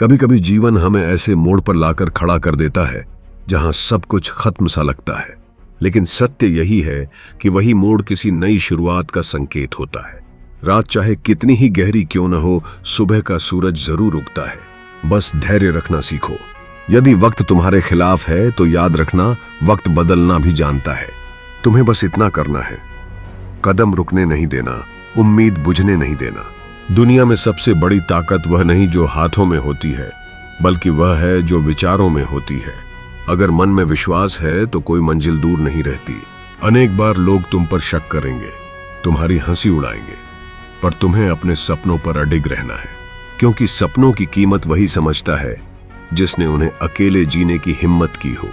कभी कभी जीवन हमें ऐसे मोड़ पर लाकर खड़ा कर देता है जहां सब कुछ खत्म सा लगता है, लेकिन सत्य यही है कि वही मोड़ किसी नई शुरुआत का संकेत होता है। रात चाहे कितनी ही गहरी क्यों न हो, सुबह का सूरज जरूर उगता है। बस धैर्य रखना सीखो। यदि वक्त तुम्हारे खिलाफ है तो याद रखना, वक्त बदलना भी जानता है। तुम्हें बस इतना करना है, कदम रुकने नहीं देना, उम्मीद बुझने नहीं देना। दुनिया में सबसे बड़ी ताकत वह नहीं जो हाथों में होती है, बल्कि वह है जो विचारों में होती है। अगर मन में विश्वास है तो कोई मंजिल दूर नहीं रहती। अनेक बार लोग तुम पर शक करेंगे, तुम्हारी हंसी उड़ाएंगे, पर तुम्हें अपने सपनों पर अडिग रहना है, क्योंकि सपनों की कीमत वही समझता है जिसने उन्हें अकेले जीने की हिम्मत की हो।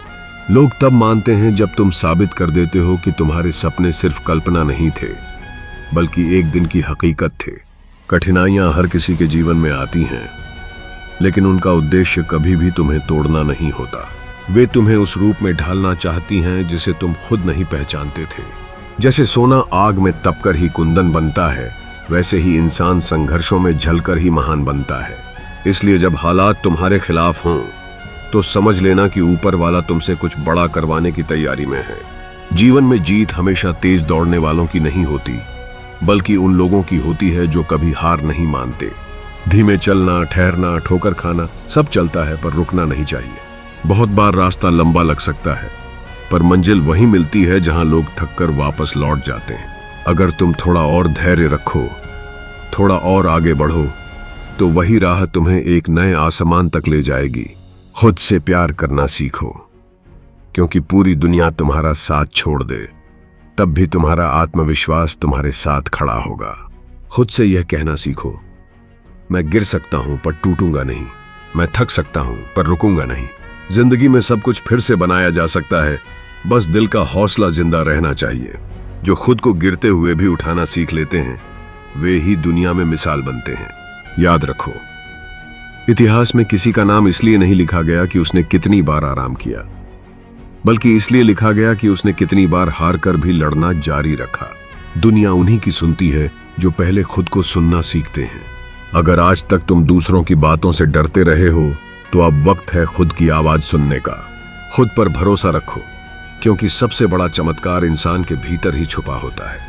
लोग तब मानते हैं जब तुम साबित कर देते हो कि तुम्हारे सपने सिर्फ कल्पना नहीं थे, बल्कि एक दिन की हकीकत थे। कठिनाइयां हर किसी के जीवन में आती हैं, लेकिन उनका उद्देश्य कभी भी तुम्हें तोड़ना नहीं होता। वे तुम्हें उस रूप में ढालना चाहती हैं जिसे तुम खुद नहीं पहचानते थे। जैसे सोना आग में तपकर ही कुंदन बनता है, वैसे ही इंसान संघर्षों में झलकर ही महान बनता है। इसलिए जब हालात तुम्हारे खिलाफ हों तो समझ लेना कि ऊपर वाला तुमसे कुछ बड़ा करवाने की तैयारी में है। जीवन में जीत हमेशा तेज दौड़ने वालों की नहीं होती, बल्कि उन लोगों की होती है जो कभी हार नहीं मानते। धीमे चलना, ठहरना, ठोकर खाना सब चलता है, पर रुकना नहीं चाहिए। बहुत बार रास्ता लंबा लग सकता है, पर मंजिल वहीं मिलती है जहां लोग थककर वापस लौट जाते हैं। अगर तुम थोड़ा और धैर्य रखो, थोड़ा और आगे बढ़ो, तो वही राह तुम्हें एक नए आसमान तक ले जाएगी। खुद से प्यार करना सीखो, क्योंकि पूरी दुनिया तुम्हारा साथ छोड़ दे, तब भी तुम्हारा आत्मविश्वास तुम्हारे साथ खड़ा होगा। खुद से यह कहना सीखो, मैं गिर सकता हूं पर टूटूंगा नहीं, मैं थक सकता हूं पर रुकूंगा नहीं। जिंदगी में सब कुछ फिर से बनाया जा सकता है, बस दिल का हौसला जिंदा रहना चाहिए। जो खुद को गिरते हुए भी उठाना सीख लेते हैं, वे ही दुनिया में मिसाल बनते हैं। याद रखो, इतिहास में किसी का नाम इसलिए नहीं लिखा गया कि उसने कितनी बार आराम किया, बल्कि इसलिए लिखा गया कि उसने कितनी बार हार कर भी लड़ना जारी रखा। दुनिया उन्हीं की सुनती है जो पहले खुद को सुनना सीखते हैं। अगर आज तक तुम दूसरों की बातों से डरते रहे हो, तो अब वक्त है खुद की आवाज सुनने का। खुद पर भरोसा रखो, क्योंकि सबसे बड़ा चमत्कार इंसान के भीतर ही छुपा होता है।